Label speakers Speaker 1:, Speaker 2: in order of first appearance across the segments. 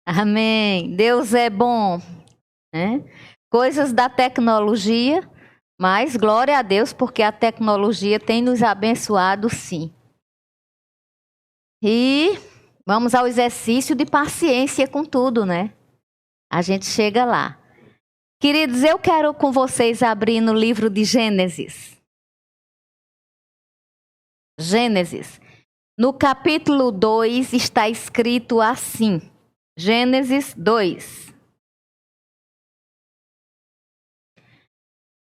Speaker 1: Amém. Deus é bom, né? Coisas da tecnologia, mas glória a Deus, porque a tecnologia tem nos abençoado, sim. E vamos ao exercício de paciência com tudo, né? A gente chega lá. Queridos, eu quero com vocês abrir no livro de Gênesis. Gênesis. No capítulo 2 está escrito assim. Gênesis 2.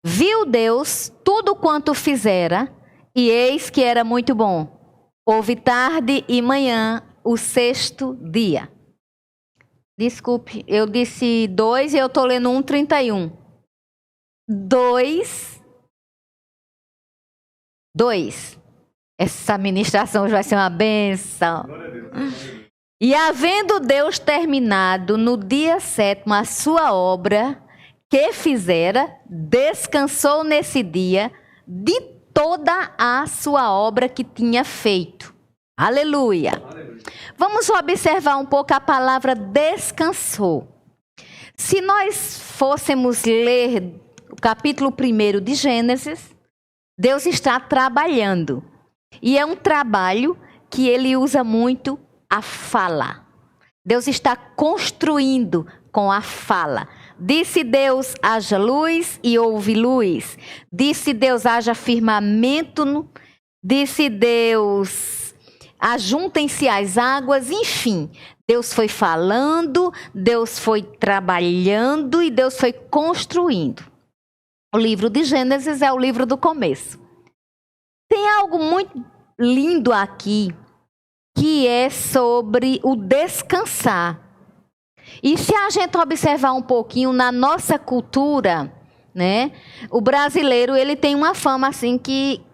Speaker 1: Viu Deus tudo quanto fizera, e eis que era muito bom. Houve tarde e manhã, o sexto dia. Desculpe, eu disse 2 e eu estou lendo 1:31. 2. Essa ministração hoje vai ser uma bênção. E havendo Deus terminado no dia 7º a sua obra que fizera, descansou nesse dia de toda a sua obra que tinha feito. Aleluia. Vamos observar um pouco a palavra descansou. Se nós fôssemos ler o capítulo 1 de Gênesis, Deus está trabalhando. E é um trabalho que ele usa muito a fala. Deus está construindo com a fala. Disse Deus, haja luz e houve luz. Disse Deus, haja firmamento. Disse Deus, ajuntem-se as águas. Enfim, Deus foi falando, Deus foi trabalhando e Deus foi construindo. O livro de Gênesis é o livro do começo. Tem algo muito lindo aqui, que é sobre o descansar. E se a gente observar um pouquinho na nossa cultura, né? O brasileiro, ele tem uma fama assim que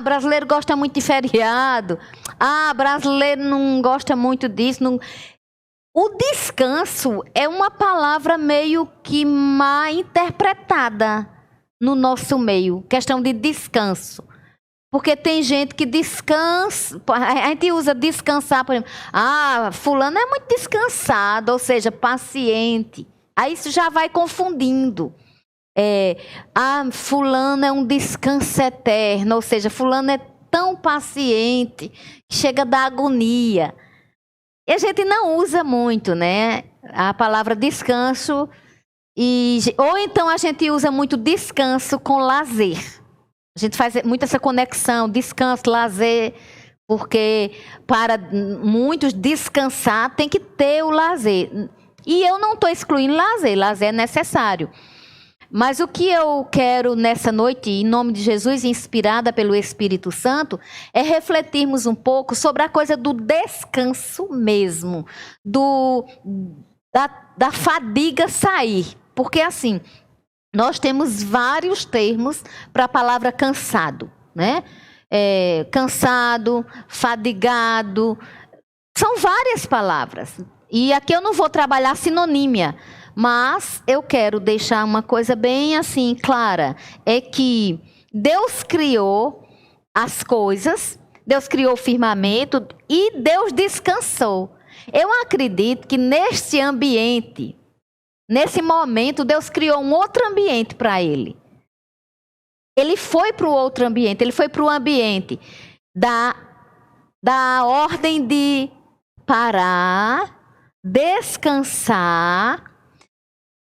Speaker 1: brasileiro gosta muito de feriado. Brasileiro não gosta muito disso. Não... O descanso é uma palavra meio que mal interpretada no nosso meio, questão de descanso. Porque tem gente que descansa, a gente usa descansar, por exemplo, fulano é muito descansado, ou seja, paciente. Aí isso já vai confundindo. Fulano é um descanso eterno, ou seja, fulano é tão paciente, que chega da agonia. E a gente não usa muito, né, a palavra descanso, ou então a gente usa muito descanso com lazer. A gente faz muito essa conexão, descanso, lazer, porque para muitos descansar tem que ter o lazer. E eu não estou excluindo lazer é necessário. Mas o que eu quero nessa noite, em nome de Jesus, inspirada pelo Espírito Santo, é refletirmos um pouco sobre a coisa do descanso mesmo, da fadiga sair. Porque assim, nós temos vários termos para a palavra cansado, né? Cansado, fadigado, são várias palavras. E aqui eu não vou trabalhar sinonímia, mas eu quero deixar uma coisa bem assim clara, é que Deus criou as coisas, Deus criou o firmamento e Deus descansou. Eu acredito que neste ambiente, nesse momento, Deus criou um outro ambiente para ele. Ele foi para o outro ambiente, ele foi para o ambiente da ordem de parar, descansar.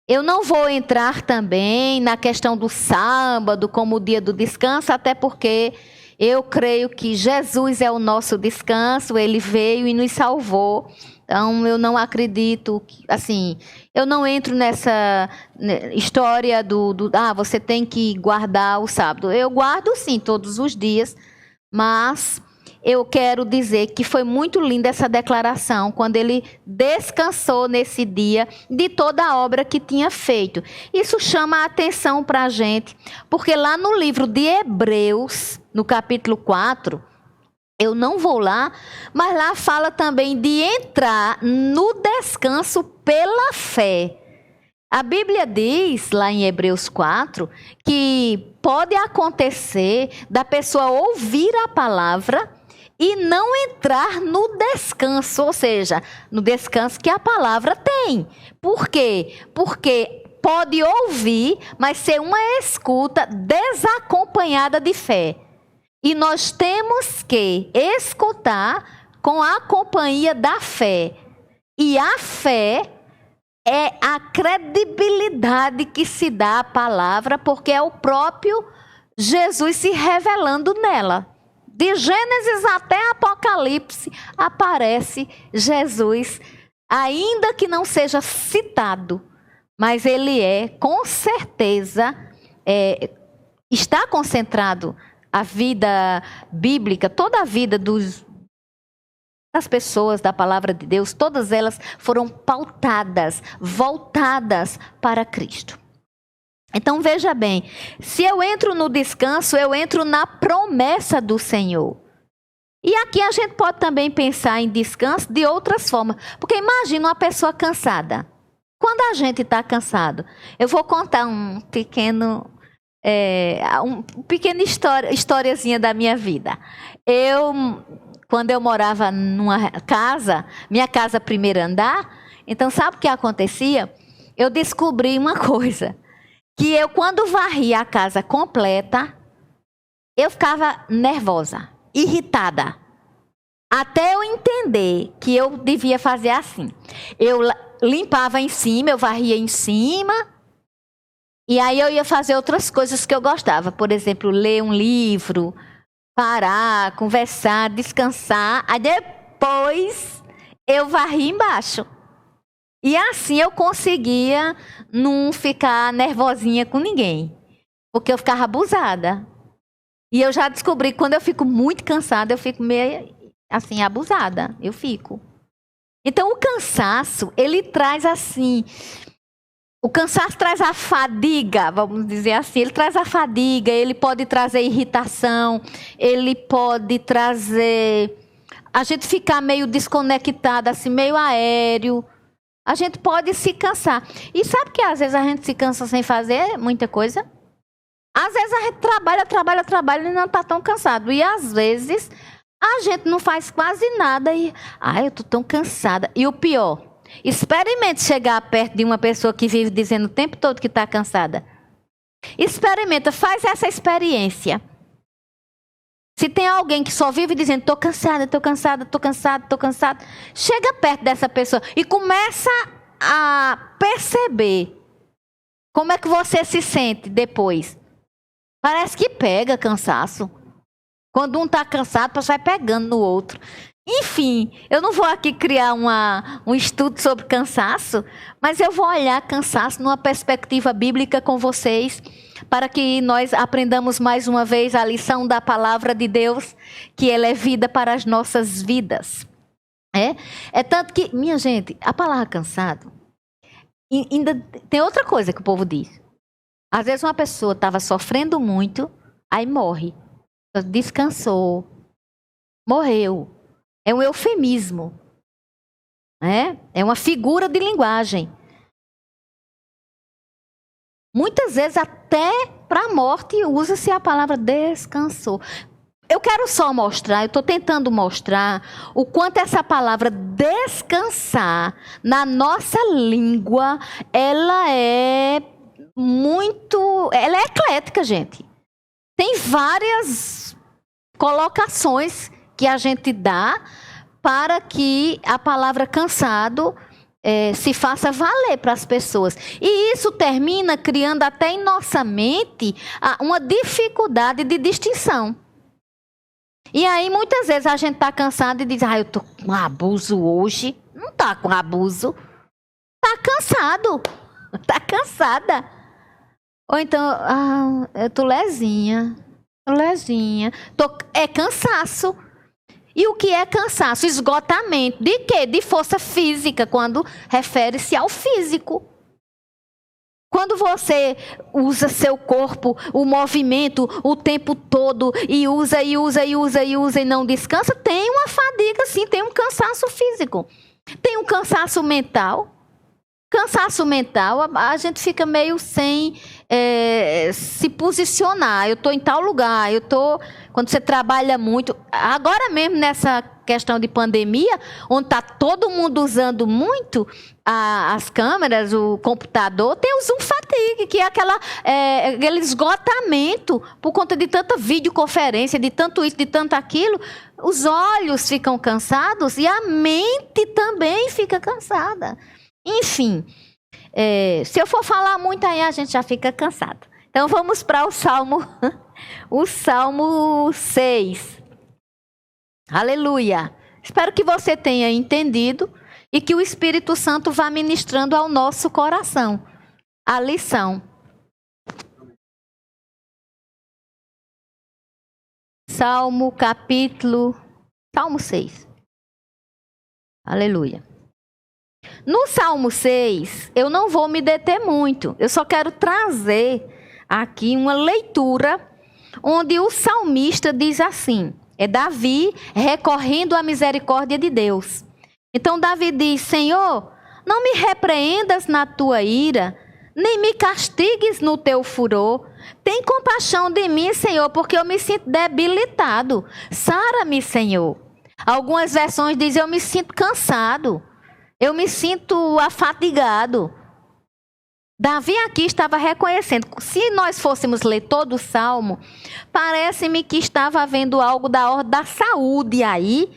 Speaker 1: Eu não vou entrar também na questão do sábado como o dia do descanso, até porque eu creio que Jesus é o nosso descanso, ele veio e nos salvou. Então, eu não acredito, assim, eu não entro nessa história você tem que guardar o sábado. Eu guardo sim, todos os dias, mas eu quero dizer que foi muito linda essa declaração, quando ele descansou nesse dia de toda a obra que tinha feito. Isso chama a atenção para a gente, porque lá no livro de Hebreus, no capítulo 4, eu não vou lá, mas lá fala também de entrar no descanso pela fé. A Bíblia diz, lá em Hebreus 4, que pode acontecer da pessoa ouvir a palavra e não entrar no descanso, ou seja, no descanso que a palavra tem. Por quê? Porque pode ouvir, mas ser uma escuta desacompanhada de fé. E nós temos que escutar com a companhia da fé. E a fé é a credibilidade que se dá à palavra, porque é o próprio Jesus se revelando nela. De Gênesis até Apocalipse aparece Jesus, ainda que não seja citado, mas ele é, com certeza, está concentrado a vida bíblica, toda a vida das pessoas da palavra de Deus, todas elas foram pautadas, voltadas para Cristo. Então veja bem, se eu entro no descanso, eu entro na promessa do Senhor. E aqui a gente pode também pensar em descanso de outras formas, porque imagina uma pessoa cansada. Quando a gente está cansado, eu vou contar uma pequena historiazinha da minha vida. Quando eu morava numa casa, minha casa primeiro andar, então sabe o que acontecia? Eu descobri uma coisa, que eu quando varria a casa completa, eu ficava nervosa, irritada. Até eu entender que eu devia fazer assim. Eu limpava em cima, eu varria em cima, e aí eu ia fazer outras coisas que eu gostava. Por exemplo, ler um livro, parar, conversar, descansar. Aí depois eu varria embaixo. E assim eu conseguia não ficar nervosinha com ninguém, porque eu ficava abusada. E eu já descobri que quando eu fico muito cansada, eu fico meio assim, abusada. Eu fico. Então o cansaço, ele traz assim... O cansaço traz a fadiga, vamos dizer assim. Ele traz a fadiga, ele pode trazer irritação, ele pode trazer... A gente ficar meio desconectada, assim, meio aéreo. A gente pode se cansar. E sabe que às vezes a gente se cansa sem fazer muita coisa? Às vezes a gente trabalha e não está tão cansado. E às vezes a gente não faz quase nada e... eu estou tão cansada. E o pior, experimente chegar perto de uma pessoa que vive dizendo o tempo todo que está cansada. Experimenta, faz essa experiência. Se tem alguém que só vive dizendo, estou cansada, estou cansada, estou cansada, estou cansada, chega perto dessa pessoa e começa a perceber como é que você se sente depois. Parece que pega cansaço. Quando um está cansado, você vai pegando no outro. Enfim, eu não vou aqui criar um estudo sobre cansaço, mas eu vou olhar cansaço numa perspectiva bíblica com vocês, para que nós aprendamos mais uma vez a lição da palavra de Deus, que ela é vida para as nossas vidas. É tanto que, minha gente, a palavra cansado, ainda tem outra coisa que o povo diz. Às vezes uma pessoa estava sofrendo muito, aí morre. Descansou, morreu. É um eufemismo. É uma figura de linguagem. Muitas vezes até para a morte usa-se a palavra descansou. Eu quero só mostrar, eu estou tentando mostrar o quanto essa palavra descansar na nossa língua, ela é eclética, gente. Tem várias colocações que a gente dá para que a palavra cansado se faça valer para as pessoas. E isso termina criando até em nossa mente uma dificuldade de distinção. E aí muitas vezes a gente está cansado e diz, eu estou com abuso hoje. Não está com abuso. Está cansado. Está cansada. Ou então, eu estou lesinha. É cansaço. E o que é cansaço? Esgotamento. De quê? De força física, quando refere-se ao físico. Quando você usa seu corpo, o movimento, o tempo todo, e usa e não descansa, tem uma fadiga, sim, tem um cansaço físico. Tem um cansaço mental. Cansaço mental, a gente fica meio sem se posicionar. Eu estou em tal lugar, quando você trabalha muito, agora mesmo nessa questão de pandemia, onde está todo mundo usando muito as câmeras, o computador, tem o Zoom Fatigue, que é aquele esgotamento por conta de tanta videoconferência, de tanto isso, de tanto aquilo. Os olhos ficam cansados e a mente também fica cansada. Enfim, se eu for falar muito aí, a gente já fica cansado. Então vamos para o Salmo 6. Aleluia. Espero que você tenha entendido e que o Espírito Santo vá ministrando ao nosso coração a lição. Salmo 6. Aleluia. No Salmo 6, eu não vou me deter muito. Eu só quero trazer aqui uma leitura onde o salmista diz assim. É Davi recorrendo à misericórdia de Deus. Então Davi diz: Senhor, não me repreendas na tua ira, nem me castigues no teu furor. Tem compaixão de mim, Senhor, porque eu me sinto debilitado. Sara-me, Senhor. Algumas versões dizem: eu me sinto cansado. Eu me sinto afadigado. Davi aqui estava reconhecendo. Se nós fôssemos ler todo o Salmo, parece-me que estava havendo algo da ordem da saúde aí.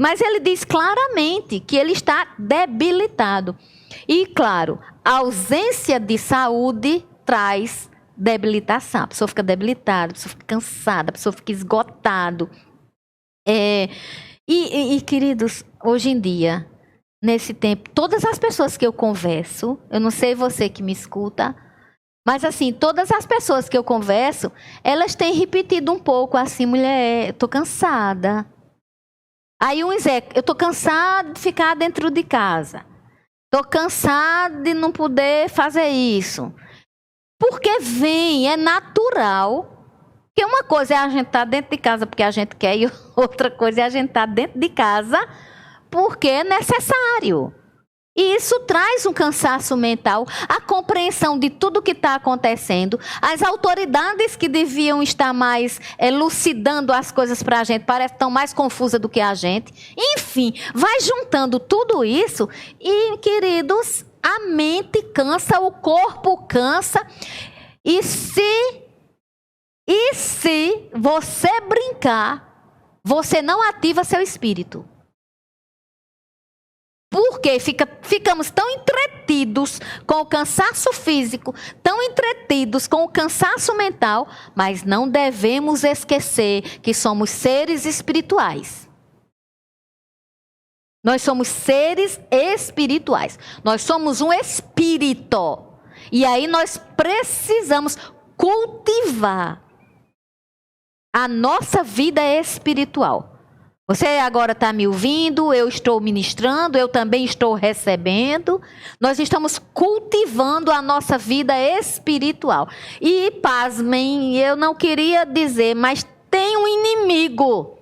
Speaker 1: Mas ele diz claramente que ele está debilitado. E claro, a ausência de saúde traz debilitação. A pessoa fica debilitada, a pessoa fica cansada, a pessoa fica esgotada. Queridos, hoje em dia, nesse tempo, todas as pessoas que eu converso, eu não sei você que me escuta, mas assim, todas as pessoas que eu converso, elas têm repetido um pouco assim: mulher, eu estou cansada. Aí eu estou cansada de ficar dentro de casa. Estou cansada de não poder fazer isso. Porque é natural. Porque uma coisa é a gente estar dentro de casa porque a gente quer, e outra coisa é a gente estar dentro de casa porque é necessário. E isso traz um cansaço mental, a compreensão de tudo que está acontecendo. As autoridades que deviam estar mais elucidando as coisas para a gente, parece que estão mais confusas do que a gente. Enfim, vai juntando tudo isso e, queridos, a mente cansa, o corpo cansa. E se você brincar, você não ativa seu espírito. Porque ficamos tão entretidos com o cansaço físico, tão entretidos com o cansaço mental, mas não devemos esquecer que somos seres espirituais. Nós somos seres espirituais. Nós somos um espírito. E aí nós precisamos cultivar a nossa vida espiritual. Você agora está me ouvindo, eu estou ministrando, eu também estou recebendo. Nós estamos cultivando a nossa vida espiritual. E, pasmem, eu não queria dizer, mas tem um inimigo.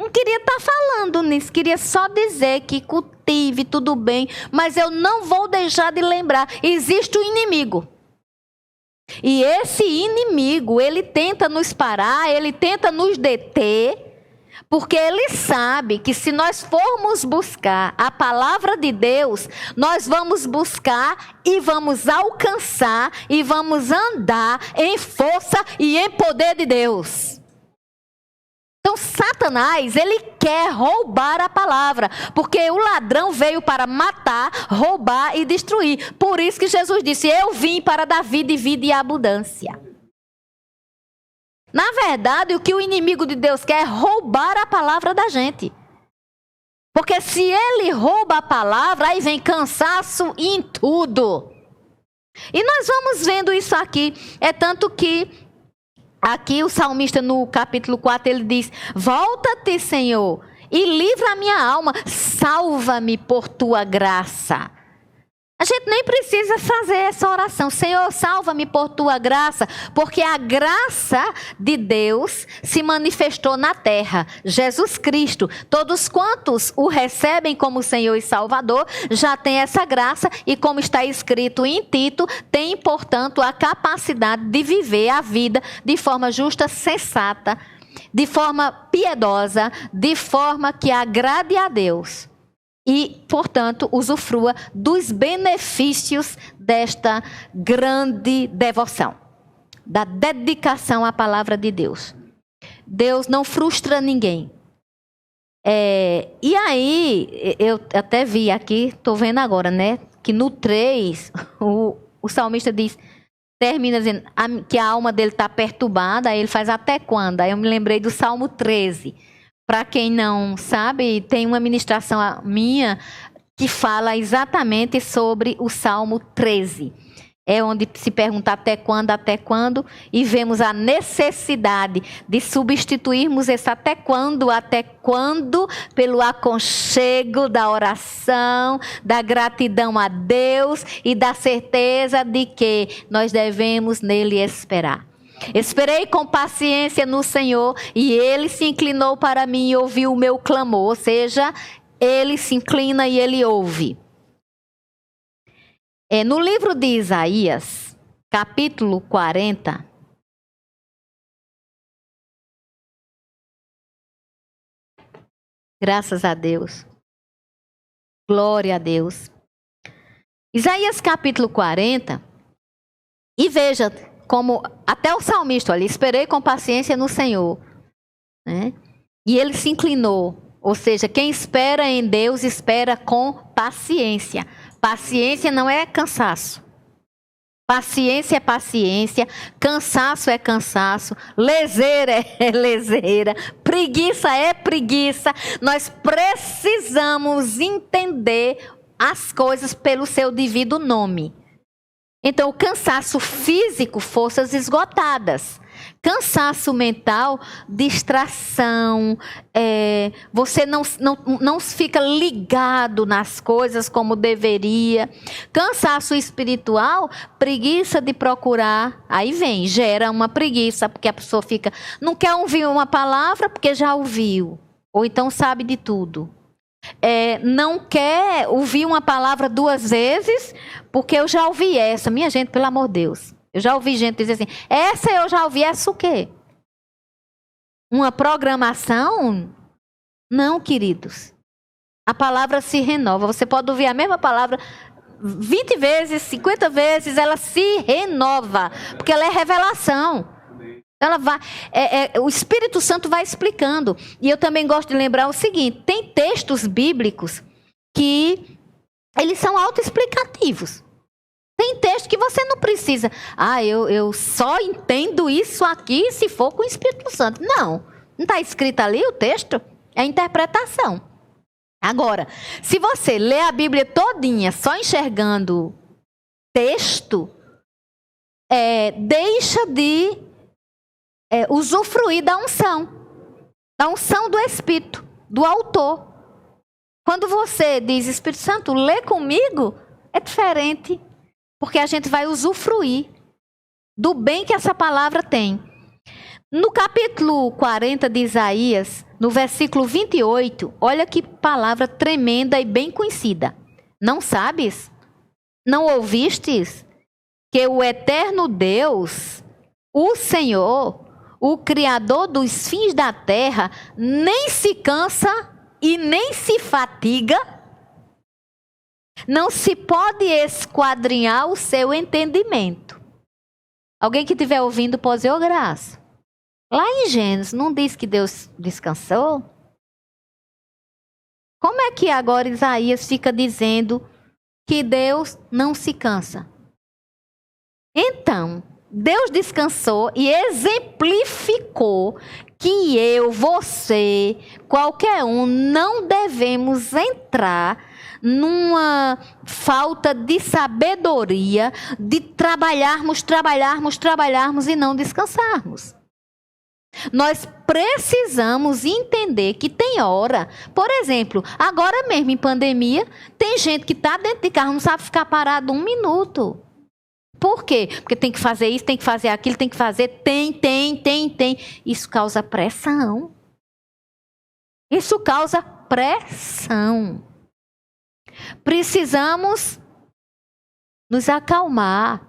Speaker 1: Não queria estar falando nisso, queria só dizer que cultive, tudo bem, mas eu não vou deixar de lembrar, existe um inimigo. E esse inimigo, ele tenta nos parar, ele tenta nos deter, porque ele sabe que se nós formos buscar a palavra de Deus, nós vamos buscar e vamos alcançar e vamos andar em força e em poder de Deus. Então Satanás, ele quer roubar a palavra, porque o ladrão veio para matar, roubar e destruir. Por isso que Jesus disse: eu vim para dar vida e vida em abundância. Na verdade, o que o inimigo de Deus quer é roubar a palavra da gente. Porque se ele rouba a palavra, aí vem cansaço em tudo. E nós vamos vendo isso aqui. É tanto que aqui o salmista no capítulo 4, ele diz: volta-te, Senhor, e livra a minha alma, salva-me por tua graça. A gente nem precisa fazer essa oração. Senhor, salva-me por tua graça, porque a graça de Deus se manifestou na terra. Jesus Cristo. Todos quantos o recebem como Senhor e Salvador, já têm essa graça e, como está escrito em Tito, tem, portanto, a capacidade de viver a vida de forma justa, sensata, de forma piedosa, de forma que agrade a Deus. E, portanto, usufrua dos benefícios desta grande devoção, da dedicação à palavra de Deus. Deus não frustra ninguém. E aí, eu até vi aqui, estou vendo agora, né? Que no 3, o salmista diz, termina dizendo que a alma dele está perturbada, aí ele faz até quando? Aí eu me lembrei do Salmo 13. Para quem não sabe, tem uma ministração minha que fala exatamente sobre o Salmo 13. É onde se pergunta até quando, e vemos a necessidade de substituirmos esse até quando, pelo aconchego da oração, da gratidão a Deus e da certeza de que nós devemos nele esperar. Esperei com paciência no Senhor e Ele se inclinou para mim e ouviu o meu clamor. Ou seja, Ele se inclina e Ele ouve. No livro de Isaías, capítulo 40. Graças a Deus. Glória a Deus. Isaías capítulo 40. E veja como até o salmista, olha, esperei com paciência no Senhor, né? E ele se inclinou, ou seja, quem espera em Deus espera com paciência. Paciência não é cansaço. Paciência é paciência, cansaço é cansaço, leseira é leseira, preguiça é preguiça. Nós precisamos entender as coisas pelo seu devido nome. Então, o cansaço físico, forças esgotadas. Cansaço mental, distração. Você não fica ligado nas coisas como deveria. Cansaço espiritual, preguiça de procurar. Aí gera uma preguiça, porque a pessoa fica... Não quer ouvir uma palavra porque já ouviu. Ou então sabe de tudo. Não quer ouvir uma palavra 2 vezes, porque eu já ouvi essa. Minha gente, pelo amor de Deus. Eu já ouvi gente dizer assim, essa eu já ouvi, essa o quê? Uma programação? Não, queridos. A palavra se renova. Você pode ouvir a mesma palavra 20 vezes, 50 vezes, ela se renova, porque ela é revelação. Ela vai, o Espírito Santo vai explicando. E eu também gosto de lembrar o seguinte, tem textos bíblicos que eles são autoexplicativos. Tem texto que você não precisa. Eu só entendo isso aqui se for com o Espírito Santo. Não está escrito ali o texto, é interpretação. Agora, se você lê a Bíblia todinha só enxergando texto, deixa de usufruir da unção do Espírito, do autor. Quando você diz, Espírito Santo, lê comigo, é diferente, porque a gente vai usufruir do bem que essa palavra tem. No capítulo 40 de Isaías, no versículo 28, olha que palavra tremenda e bem conhecida. Não sabes? Não ouvistes? Que o eterno Deus, o Senhor, o Criador dos fins da terra, nem se cansa e nem se fatiga. Não se pode esquadrinhar o seu entendimento. Alguém que estiver ouvindo pode dizer, graça. Lá em Gênesis, não diz que Deus descansou? Como é que agora Isaías fica dizendo que Deus não se cansa? Então, Deus descansou e exemplificou que eu, você, qualquer um, não devemos entrar numa falta de sabedoria de trabalharmos e não descansarmos. Nós precisamos entender que tem hora. Por exemplo, agora mesmo em pandemia, tem gente que está dentro de carro, não sabe ficar parado 1 minuto. Por quê? Porque tem que fazer isso, tem que fazer aquilo, tem que fazer, tem. Isso causa pressão. Isso causa pressão. Precisamos nos acalmar.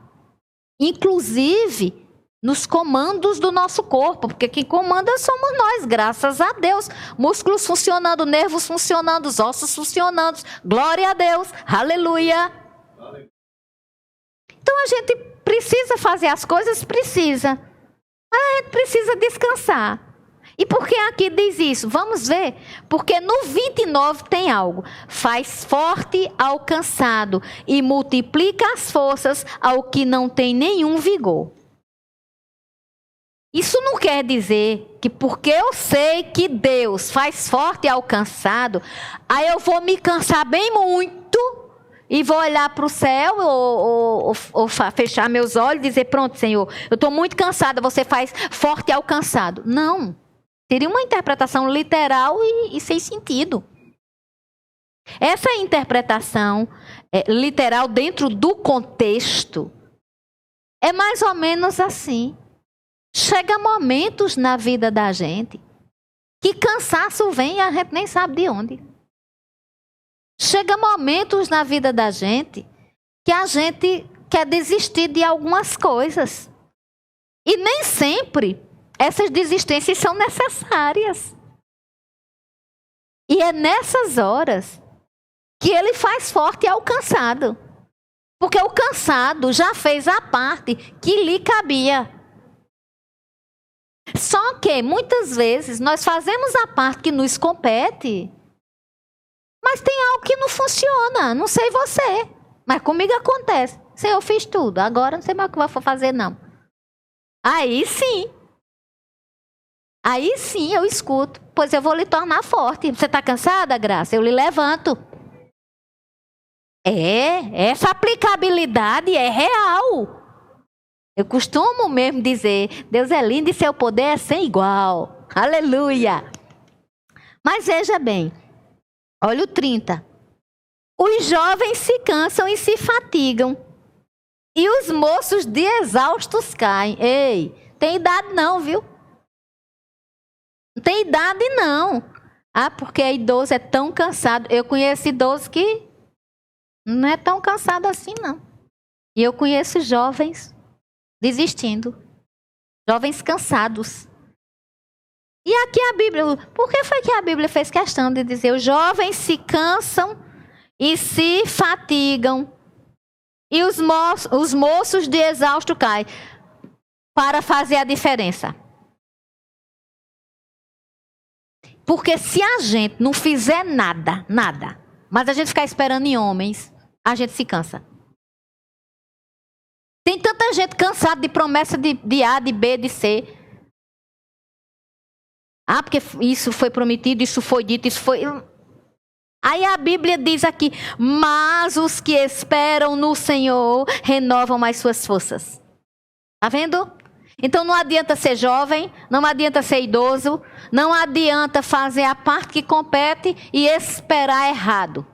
Speaker 1: Inclusive nos comandos do nosso corpo, porque quem comanda somos nós, graças a Deus. Músculos funcionando, nervos funcionando, os ossos funcionando. Glória a Deus, aleluia. Então a gente precisa fazer as coisas, precisa. Mas a gente precisa descansar. E por que aqui diz isso? Vamos ver. Porque no 29 tem algo. Faz forte ao cansado e multiplica as forças ao que não tem nenhum vigor. Isso não quer dizer que porque eu sei que Deus faz forte ao cansado, aí eu vou me cansar bem muito e vou olhar para o céu ou fechar meus olhos e dizer, pronto, Senhor, eu estou muito cansada, você faz forte ao cansado. Não. Seria uma interpretação literal e sem sentido. Essa interpretação literal dentro do contexto é mais ou menos assim. Chega momentos na vida da gente que cansaço vem e a gente nem sabe de onde. Chega momentos na vida da gente que a gente quer desistir de algumas coisas. E nem sempre essas desistências são necessárias. E é nessas horas que ele faz forte ao cansado. Porque o cansado já fez a parte que lhe cabia. Só que, muitas vezes, nós fazemos a parte que nos compete, mas tem algo que não funciona. Não sei você, mas comigo acontece. Senhor, eu fiz tudo, agora não sei mais o que eu vou fazer, não. Aí sim eu escuto. Pois eu vou lhe tornar forte. Você está cansada, Graça? Eu lhe levanto. Essa aplicabilidade é real. Eu costumo mesmo dizer, Deus é lindo e seu poder é sem igual. Aleluia. Mas veja bem, olha o 30. Os jovens se cansam e se fatigam, e os moços de exaustos caem. Ei, tem idade não, viu? Não tem idade não. Ah, porque é idoso, é tão cansado. Eu conheço idosos que não é tão cansado assim, não. E eu conheço jovens desistindo. Jovens cansados. E aqui a Bíblia, por que foi que a Bíblia fez questão de dizer os jovens se cansam e se fatigam e os moços de exausto caem? Para fazer a diferença. Porque se a gente não fizer nada, mas a gente ficar esperando em homens, a gente se cansa. Tem tanta gente cansada de promessa de A, de B, de C. Ah, porque isso foi prometido, isso foi dito, isso foi... Aí a Bíblia diz aqui, mas os que esperam no Senhor renovam as suas forças. Tá vendo? Então não adianta ser jovem, não adianta ser idoso, não adianta fazer a parte que compete e esperar errado.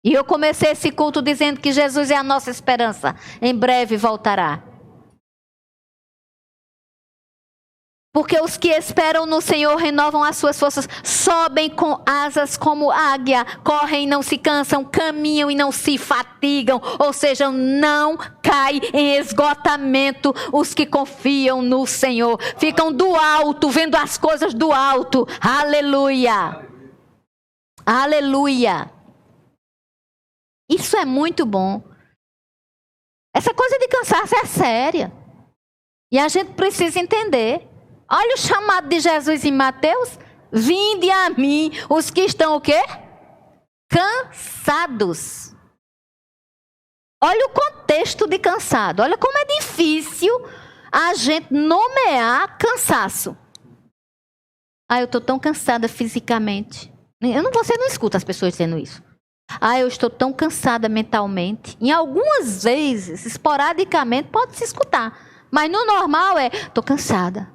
Speaker 1: E eu comecei esse culto dizendo que Jesus é a nossa esperança. Em breve voltará. Porque os que esperam no Senhor renovam as suas forças, sobem com asas como águia, correm e não se cansam, caminham e não se fatigam. Ou seja, não cai em esgotamento os que confiam no Senhor. Ficam do alto, vendo as coisas do alto. Aleluia! Aleluia! Isso é muito bom. Essa coisa de cansaço é séria. E a gente precisa entender. Olha o chamado de Jesus em Mateus. Vinde a mim os que estão o quê? Cansados. Olha o contexto de cansado. Olha como é difícil a gente nomear cansaço. Ah, eu estou tão cansada fisicamente. Você não escuta as pessoas dizendo isso. Ah, eu estou tão cansada mentalmente. Em algumas vezes, esporadicamente, pode se escutar. Mas no normal estou cansada.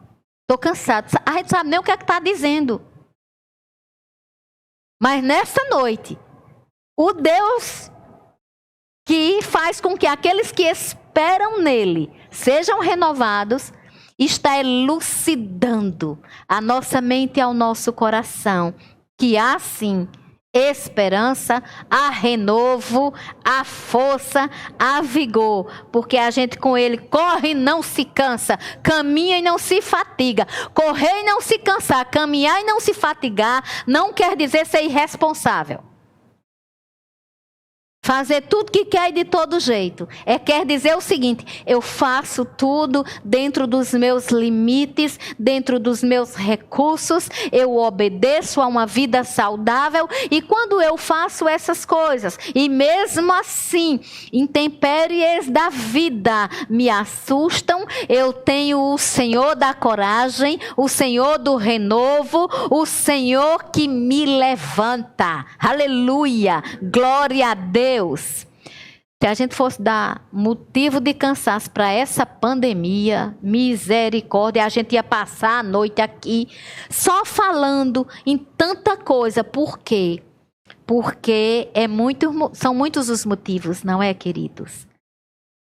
Speaker 1: Estou cansado. A gente sabe nem o que é que está dizendo. Mas nessa noite, o Deus que faz com que aqueles que esperam nele sejam renovados, está elucidando a nossa mente e ao nosso coração, que há sim esperança, há renovo, há força, há vigor, porque a gente com ele corre e não se cansa, caminha e não se fatiga. Correr e não se cansar, caminhar e não se fatigar, não quer dizer ser irresponsável. Fazer tudo que quer e de todo jeito. Quer dizer o seguinte: eu faço tudo dentro dos meus limites, dentro dos meus recursos, eu obedeço a uma vida saudável, e quando eu faço essas coisas, e mesmo assim, intempéries da vida me assustam, eu tenho o Senhor da coragem, o Senhor do renovo, o Senhor que me levanta. Aleluia! Glória a Deus! Se a gente fosse dar motivo de cansaço para essa pandemia, misericórdia, a gente ia passar a noite aqui só falando em tanta coisa. Por quê? Porque são muitos os motivos, não é, queridos?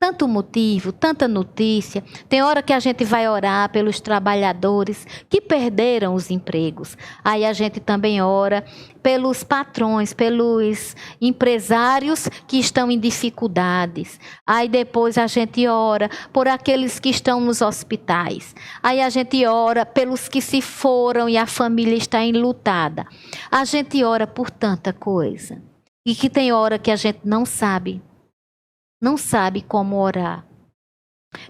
Speaker 1: Tanto motivo, tanta notícia. Tem hora que a gente vai orar pelos trabalhadores que perderam os empregos. Aí a gente também ora pelos patrões, pelos empresários que estão em dificuldades. Aí depois a gente ora por aqueles que estão nos hospitais. Aí a gente ora pelos que se foram e a família está enlutada. A gente ora por tanta coisa. E que tem hora que a gente não sabe como orar.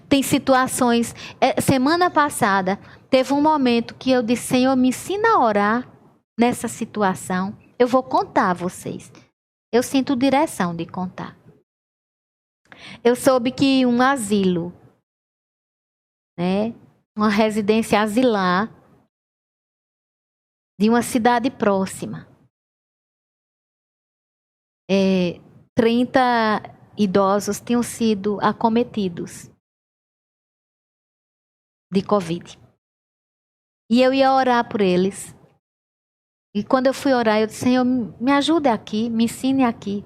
Speaker 1: Tem situações. Semana passada, teve um momento que eu disse: Senhor, me ensina a orar nessa situação. Eu vou contar a vocês. Eu sinto direção de contar. Eu soube que um asilo, uma residência asilar, de uma cidade próxima, 30 idosos tinham sido acometidos de Covid. E eu ia orar por eles. E quando eu fui orar, eu disse: Senhor, me ajude aqui, me ensine aqui.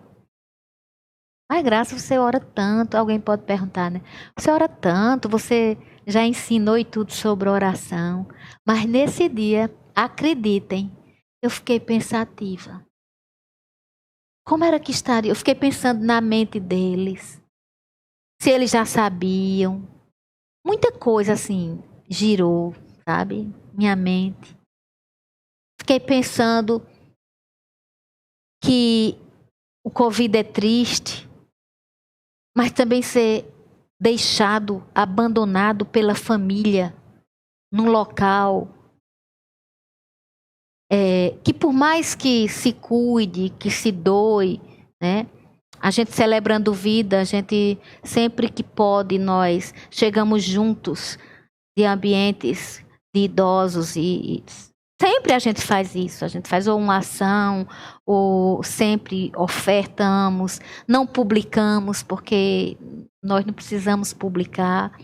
Speaker 1: Ai, Graça, você ora tanto. Alguém pode perguntar, né? Você ora tanto, você já ensinou e tudo sobre oração. Mas nesse dia, acreditem, eu fiquei pensativa. Como era que estaria? Eu fiquei pensando na mente deles. Se eles já sabiam. Muita coisa assim girou, sabe? Minha mente. Fiquei pensando que o Covid é triste, mas também ser deixado, abandonado pela família num local que por mais que se cuide, que se doe, né? A gente celebrando vida, a gente sempre que pode, nós chegamos juntos de ambientes de idosos e sempre a gente faz isso. A gente faz ou uma ação, ou sempre ofertamos, não publicamos porque nós não precisamos publicar.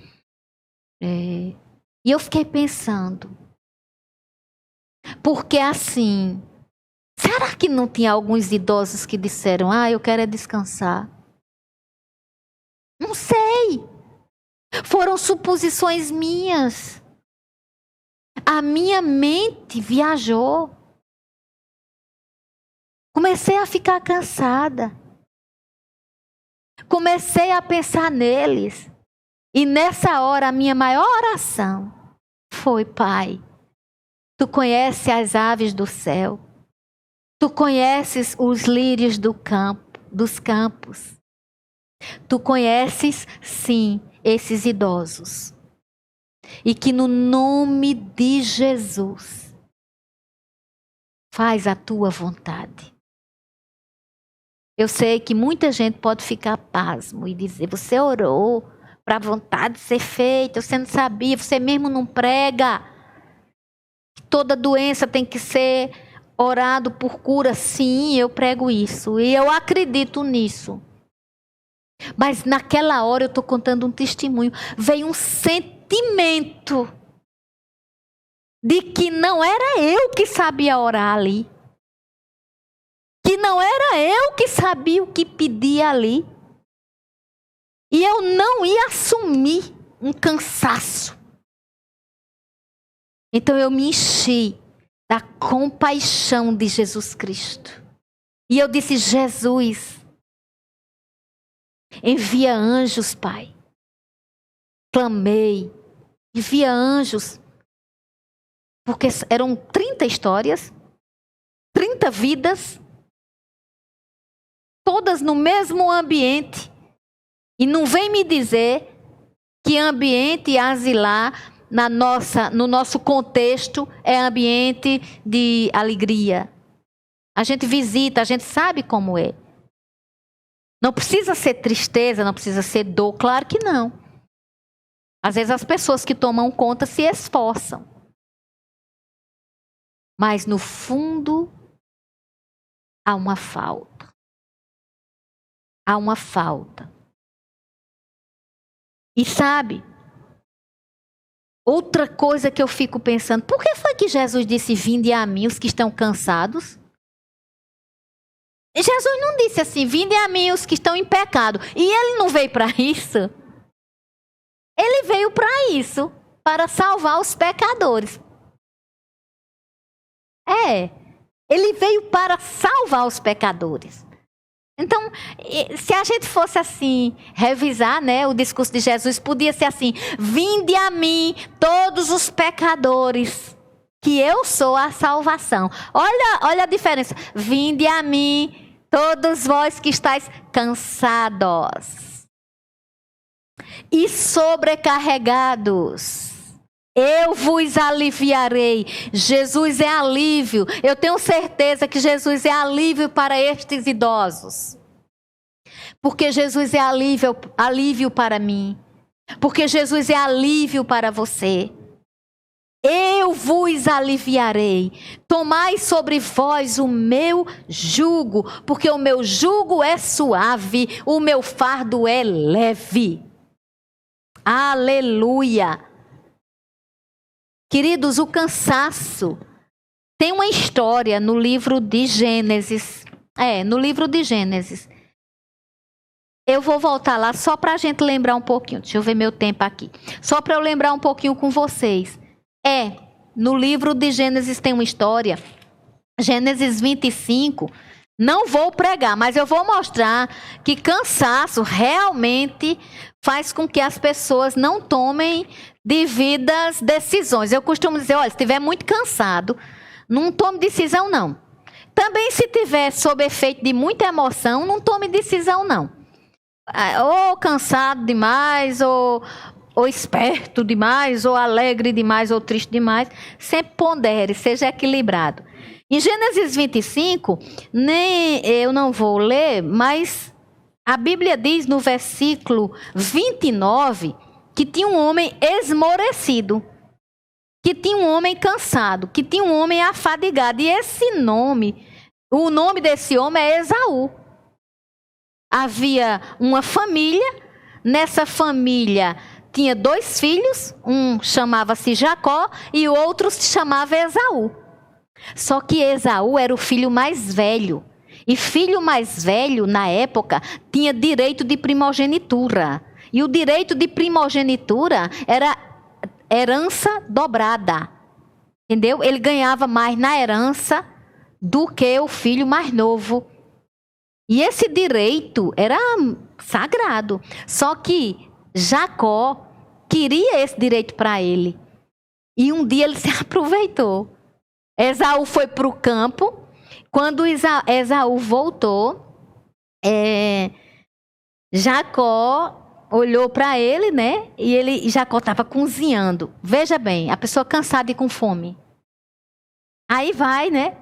Speaker 1: E eu fiquei pensando, porque assim, será que não tinha alguns idosos que disseram: eu quero descansar? Não sei. Foram suposições minhas. A minha mente viajou. Comecei a ficar cansada. Comecei a pensar neles. E nessa hora a minha maior oração foi: Pai, Tu conheces as aves do céu. Tu conheces os lírios dos campos. Tu conheces, sim, esses idosos. E que no nome de Jesus, faz a Tua vontade. Eu sei que muita gente pode ficar pasmo e dizer: você orou para a vontade ser feita, você não sabia, você mesmo não prega. Toda doença tem que ser orado por cura. Sim, eu prego isso e eu acredito nisso. Mas naquela hora eu estou contando um testemunho. Veio um sentimento de que não era eu que sabia orar ali. Que não era eu que sabia o que pedir ali. E eu não ia assumir um cansaço. Então eu me enchi da compaixão de Jesus Cristo. E eu disse: Jesus, envia anjos, Pai. Clamei, envia anjos. Porque eram 30 histórias, 30 vidas, todas no mesmo ambiente. E não vem me dizer que ambiente asilar no nosso contexto é ambiente de alegria. A gente visita, a gente sabe como é. Não precisa ser tristeza, não precisa ser dor, claro que não. Às vezes as pessoas que tomam conta se esforçam. Mas no fundo há uma falta. Há uma falta. E sabe, outra coisa que eu fico pensando, por que foi que Jesus disse: vinde a mim os que estão cansados? Jesus não disse assim: vinde a mim os que estão em pecado. E ele não veio para isso. Ele veio para isso, para salvar os pecadores. Ele veio para salvar os pecadores. Então, se a gente fosse assim, revisar, né, o discurso de Jesus, podia ser assim: vinde a mim todos os pecadores, que eu sou a salvação. Olha a diferença. Vinde a mim todos vós que estáis cansados e sobrecarregados, eu vos aliviarei. Jesus é alívio. Eu tenho certeza que Jesus é alívio para estes idosos. Porque Jesus é alívio para mim. Porque Jesus é alívio para você. Eu vos aliviarei. Tomai sobre vós o meu jugo, porque o meu jugo é suave, o meu fardo é leve. Aleluia. Queridos, o cansaço tem uma história no livro de Gênesis. No livro de Gênesis. Eu vou voltar lá só para a gente lembrar um pouquinho. Deixa eu ver meu tempo aqui. Só para eu lembrar um pouquinho com vocês. No livro de Gênesis tem uma história. Gênesis 25. Não vou pregar, mas eu vou mostrar que cansaço realmente faz com que as pessoas não tomem devidas decisões. Eu costumo dizer: olha, se estiver muito cansado, não tome decisão não. Também se estiver sob efeito de muita emoção, não tome decisão não. Ou cansado demais, ou esperto demais, ou alegre demais, ou triste demais. Sempre pondere, seja equilibrado. Em Gênesis 25, eu não vou ler, mas a Bíblia diz no versículo 29 que tinha um homem esmorecido, que tinha um homem cansado, que tinha um homem afadigado. E esse nome, o nome desse homem é Esaú. Havia uma família, nessa família tinha 2 filhos, um chamava-se Jacó e o outro se chamava Esaú. Só que Esaú era o filho mais velho. E filho mais velho, na época, tinha direito de primogenitura. E o direito de primogenitura era herança dobrada. Entendeu? Ele ganhava mais na herança do que o filho mais novo. E esse direito era sagrado. Só que Jacó queria esse direito para ele. E um dia ele se aproveitou. Esaú foi para o campo. Quando Esaú voltou, Jacó olhou para ele, né? E Jacó estava cozinhando. Veja bem, a pessoa cansada e com fome. Aí vai, né?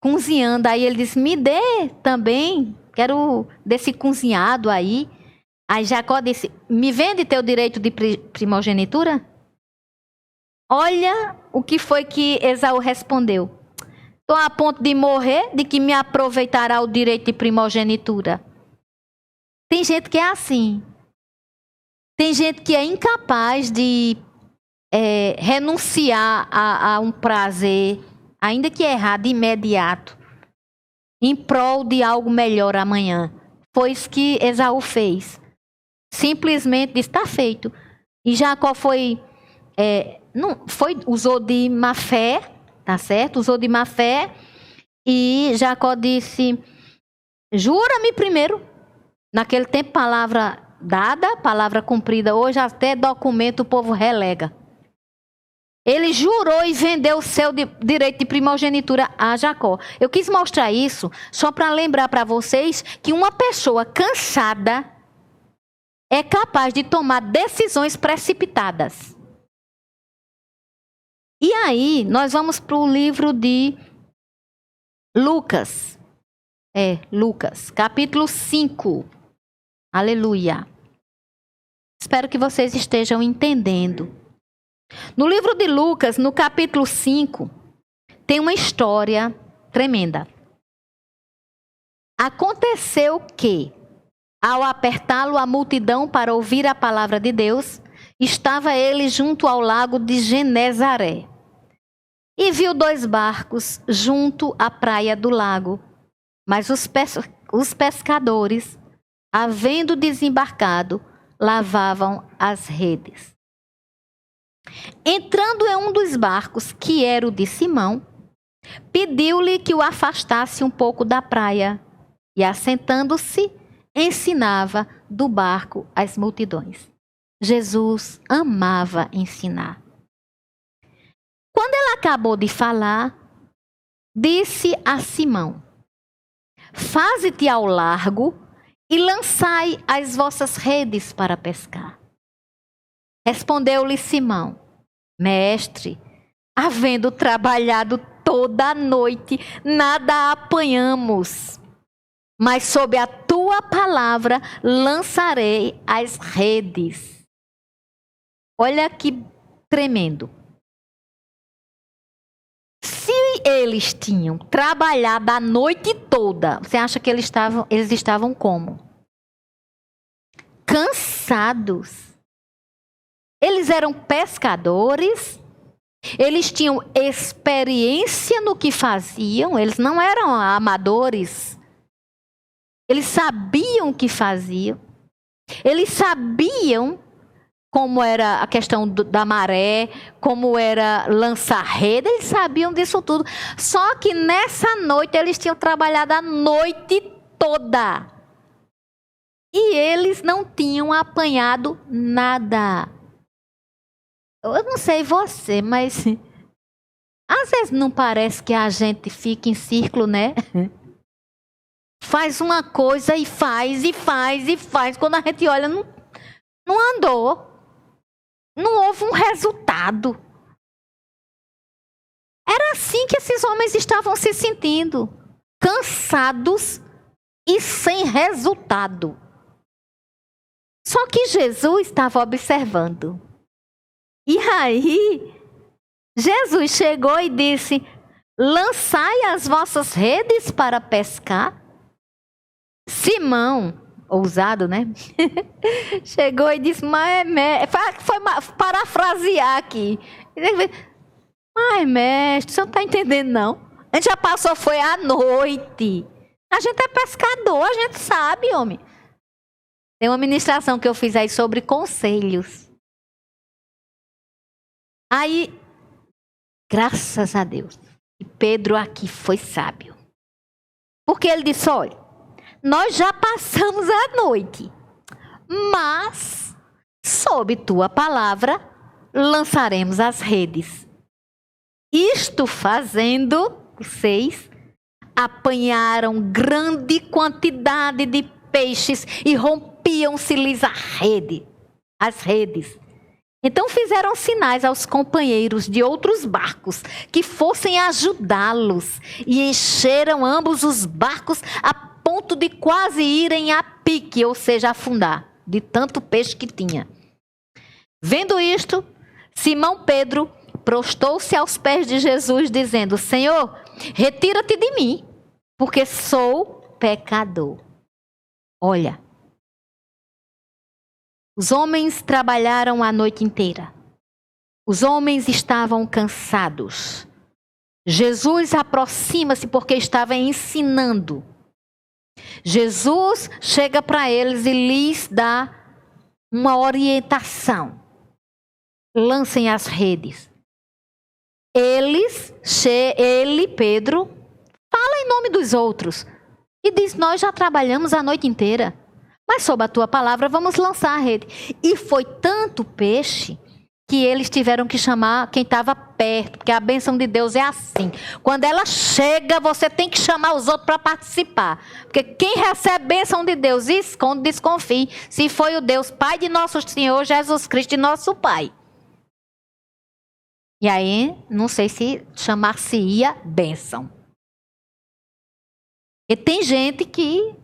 Speaker 1: Cozinhando. Aí ele disse: me dê também, quero desse cozinhado aí. Aí Jacó disse: me vende teu direito de primogenitura? Olha o que foi que Esaú respondeu: estou a ponto de morrer, de que me aproveitará o direito de primogenitura. Tem gente que é assim. Tem gente que é incapaz de renunciar a um prazer, ainda que errado, imediato, em prol de algo melhor amanhã. Foi isso que Esaú fez. Simplesmente disse, está feito. E Jacó usou de má fé, tá certo? Usou de má fé. E Jacó disse, jura-me primeiro. Naquele tempo, palavra dada, palavra cumprida. Hoje até documento o povo relega. Ele jurou e vendeu o seu direito de primogenitura a Jacó. Eu quis mostrar isso só para lembrar para vocês que uma pessoa cansada é capaz de tomar decisões precipitadas. E aí, nós vamos para o livro de Lucas. Lucas, capítulo 5. Aleluia. Espero que vocês estejam entendendo. No livro de Lucas, no capítulo 5, tem uma história tremenda. Aconteceu que, ao apertá-lo a multidão para ouvir a palavra de Deus, estava ele junto ao lago de Genezaré. E viu 2 barcos junto à praia do lago. Mas os pescadores, havendo desembarcado, lavavam as redes. Entrando em um dos barcos, que era o de Simão, pediu-lhe que o afastasse um pouco da praia e, assentando-se, ensinava do barco as multidões. Jesus amava ensinar. Quando ele acabou de falar, disse a Simão, faze-te ao largo e lançai as vossas redes para pescar. Respondeu-lhe Simão, mestre, havendo trabalhado toda a noite, nada apanhamos. Mas sob a tua palavra lançarei as redes. Olha que tremendo. Se eles tinham trabalhado a noite toda, você acha que eles estavam como? Cansados. Eles eram pescadores, eles tinham experiência no que faziam, eles não eram amadores. Eles sabiam o que faziam, eles sabiam como era a questão da maré, como era lançar rede, eles sabiam disso tudo. Só que nessa noite eles tinham trabalhado a noite toda. E eles não tinham apanhado nada. Eu não sei você, mas às vezes não parece que a gente fica em círculo, né? Faz uma coisa e faz, e faz, e faz. Quando a gente olha, não andou. Não houve um resultado. Era assim que esses homens estavam se sentindo. Cansados e sem resultado. Só que Jesus estava observando. E aí, Jesus chegou e disse, lançai as vossas redes para pescar. Simão, ousado, né? Chegou e disse, foi parafrasear aqui. Mas mestre, você não está entendendo não. A gente já passou, foi à noite. A gente é pescador, a gente sabe, homem. Tem uma ministração que eu fiz aí sobre conselhos. Aí, graças a Deus, e Pedro aqui foi sábio. Porque ele disse, olha, nós já passamos a noite, mas, sob tua palavra, lançaremos as redes. Isto fazendo, vocês apanharam grande quantidade de peixes e rompiam-se-lhes as redes. Então fizeram sinais aos companheiros de outros barcos que fossem ajudá-los e encheram ambos os barcos a ponto de quase irem a pique, ou seja, afundar, de tanto peixe que tinha. Vendo isto, Simão Pedro prostou-se aos pés de Jesus, dizendo, Senhor, retira-te de mim, porque sou pecador. Olha, os homens trabalharam a noite inteira. Os homens estavam cansados. Jesus aproxima-se porque estava ensinando. Jesus chega para eles e lhes dá uma orientação. Lancem as redes. Ele, Pedro, fala em nome dos outros e diz: nós já trabalhamos a noite inteira, mas sob a tua palavra vamos lançar a rede. E foi tanto peixe que eles tiveram que chamar quem estava perto, porque a bênção de Deus é assim. Quando ela chega, você tem que chamar os outros para participar. Porque quem recebe a bênção de Deus esconde, desconfie se foi o Deus Pai de nosso Senhor Jesus Cristo e nosso Pai. E aí, não sei se chamar-se-ia bênção. E tem gente que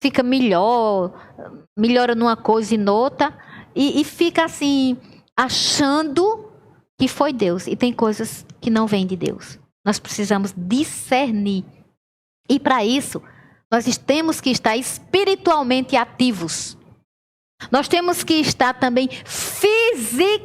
Speaker 1: fica melhora numa coisa e noutra, e fica assim, achando que foi Deus. E tem coisas que não vêm de Deus. Nós precisamos discernir. E para isso, nós temos que estar espiritualmente ativos. Nós temos que estar também fisicamente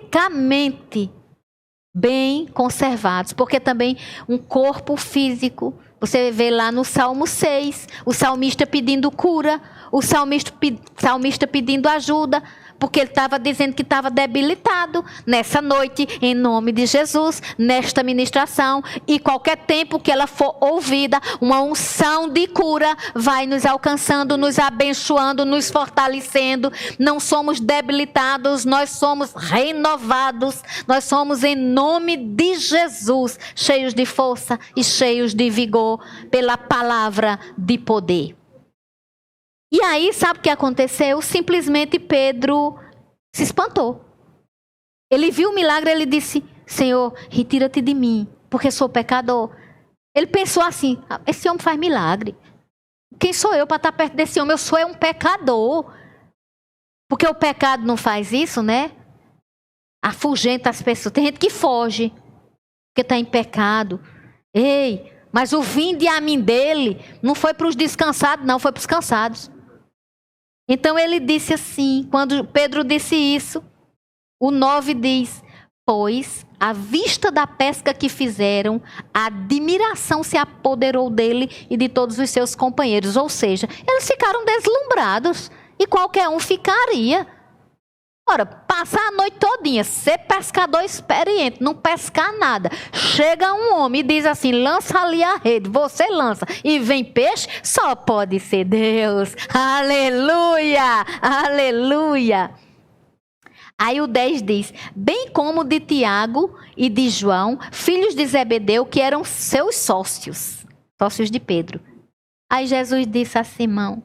Speaker 1: bem conservados. Porque também um corpo físico, você vê lá no Salmo 6, o salmista pedindo cura, o salmista pedindo ajuda, porque ele estava dizendo que estava debilitado. Nessa noite, em nome de Jesus, nesta ministração, e qualquer tempo que ela for ouvida, uma unção de cura vai nos alcançando, nos abençoando, nos fortalecendo. Não somos debilitados, nós somos renovados, nós somos em nome de Jesus, cheios de força e cheios de vigor pela palavra de poder. E aí, sabe o que aconteceu? Simplesmente Pedro se espantou. Ele viu o milagre, ele disse: Senhor, retira-te de mim, porque sou pecador. Ele pensou assim: esse homem faz milagre. Quem sou eu para estar perto desse homem? Eu sou um pecador. Porque o pecado não faz isso, né? Afugenta as pessoas. Tem gente que foge, porque está em pecado. Ei, mas o vinde a mim dele não foi para os descansados, não, foi para os cansados. Então ele disse assim, quando Pedro disse isso, o 9 diz: pois, à vista da pesca que fizeram, a admiração se apoderou dele e de todos os seus companheiros. Ou seja, eles ficaram deslumbrados, e qualquer um ficaria. Ora, passar a noite todinha, ser pescador experiente, não pescar nada. Chega um homem e diz assim: lança ali a rede, você lança, e vem peixe, só pode ser Deus. Aleluia, aleluia. Aí o 10 diz: bem como de Tiago e de João, filhos de Zebedeu, que eram seus sócios de Pedro. Aí Jesus disse a Simão,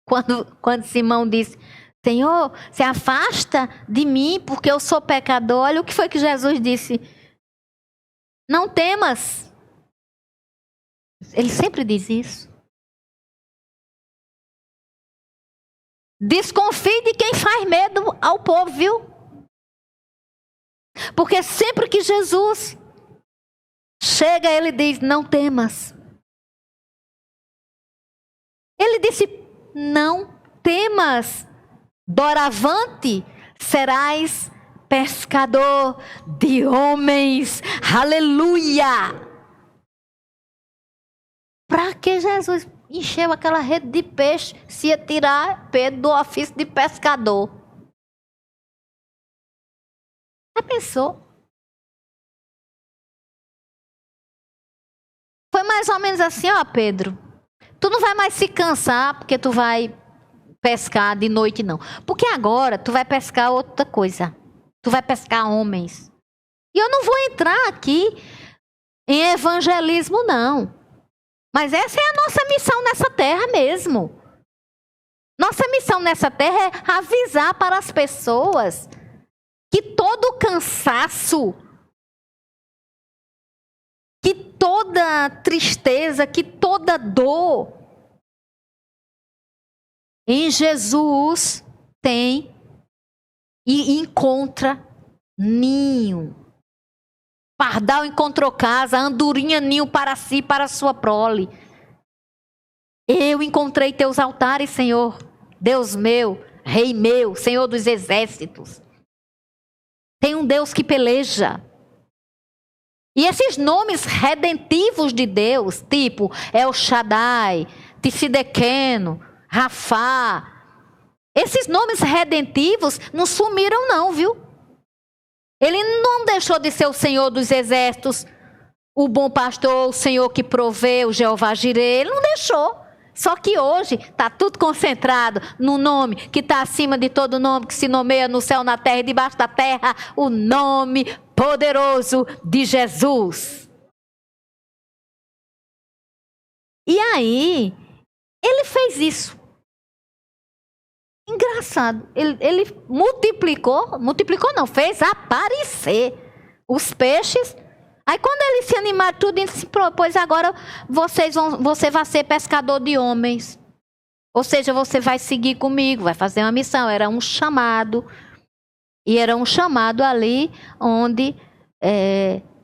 Speaker 1: quando Simão disse: Senhor, se afasta de mim, porque eu sou pecador. Olha o que foi que Jesus disse: não temas. Ele sempre diz isso. Desconfie de quem faz medo ao povo, viu? Porque sempre que Jesus chega, ele diz: não temas. Ele disse: não temas. Doravante serás pescador de homens. Aleluia! Para que Jesus encheu aquela rede de peixe se ia tirar Pedro do ofício de pescador? Já pensou? Foi mais ou menos assim: ó, Pedro, tu não vai mais se cansar porque tu vai pescar de noite, não. Porque agora tu vai pescar outra coisa. Tu vai pescar homens. E eu não vou entrar aqui em evangelismo, não. Mas essa é a nossa missão nessa terra mesmo. Nossa missão nessa terra é avisar para as pessoas que todo cansaço, que toda tristeza, que toda dor, em Jesus tem e encontra ninho. Pardal encontrou casa, andorinha ninho para si, para a sua prole. Eu encontrei teus altares, Senhor, Deus meu, Rei meu, Senhor dos exércitos. Tem um Deus que peleja. E esses nomes redentivos de Deus, tipo El Shaddai, Tsidequeno, Rafá, esses nomes redentivos não sumiram não, viu? Ele não deixou de ser o Senhor dos exércitos, o bom pastor, o Senhor que provê, o Jeová Jireh. Ele não deixou. Só que hoje está tudo concentrado no nome que está acima de todo nome, que se nomeia no céu, na terra e debaixo da terra, o nome poderoso de Jesus. E aí, ele fez isso. Engraçado, ele multiplicou não, fez aparecer os peixes. Aí quando ele se animar tudo, ele disse, pois agora você vai ser pescador de homens. Ou seja, você vai seguir comigo, vai fazer uma missão. Era um chamado. E era um chamado ali onde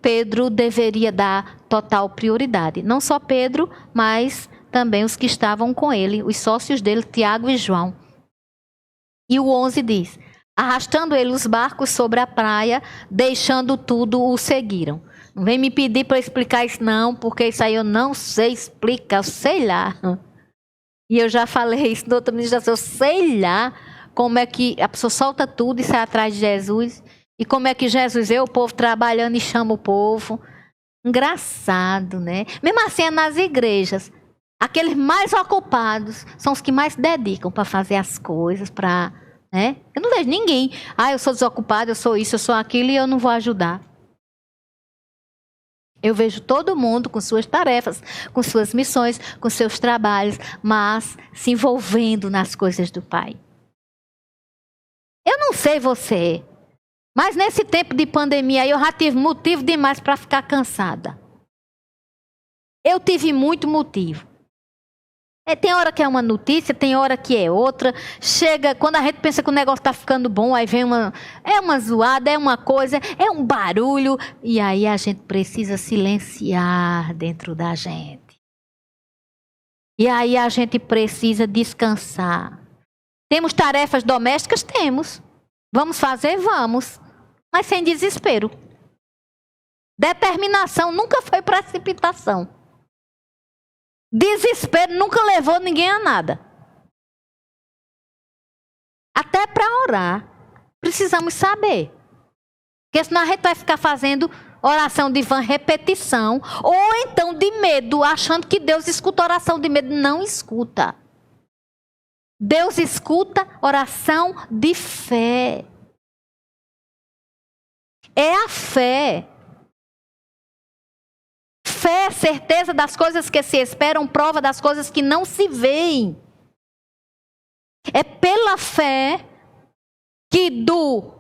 Speaker 1: Pedro deveria dar total prioridade. Não só Pedro, mas também os que estavam com ele, os sócios dele, Tiago e João. E o 11 diz, arrastando ele os barcos sobre a praia, deixando tudo, o seguiram. Não vem me pedir para explicar isso não, porque isso aí eu não sei explicar, eu sei lá. E eu já falei isso no outro ministração, eu sei lá como é que a pessoa solta tudo e sai atrás de Jesus. E como é que Jesus vê o povo trabalhando e chama o povo. Engraçado, né? Mesmo assim é nas igrejas. Aqueles mais ocupados são os que mais se dedicam para fazer as coisas, para, né? Eu não vejo ninguém. Eu sou desocupado, eu sou isso, eu sou aquilo e eu não vou ajudar. Eu vejo todo mundo com suas tarefas, com suas missões, com seus trabalhos, mas se envolvendo nas coisas do Pai. Eu não sei você, mas nesse tempo de pandemia eu já tive motivo demais para ficar cansada. Eu tive muito motivo. Tem hora que é uma notícia, tem hora que é outra. Chega, quando a gente pensa que o negócio está ficando bom, aí vem uma zoada, é uma coisa, é um barulho. E aí a gente precisa silenciar dentro da gente. E aí a gente precisa descansar. Temos tarefas domésticas? Temos. Vamos fazer? Vamos. Mas sem desespero. Determinação nunca foi precipitação. Desespero nunca levou ninguém a nada. Até para orar, precisamos saber. Porque senão a gente vai ficar fazendo oração de vã repetição, ou então de medo, achando que Deus escuta oração de medo. Não escuta. Deus escuta oração de fé. É a fé. Fé, certeza das coisas que se esperam, prova das coisas que não se veem. É pela fé que do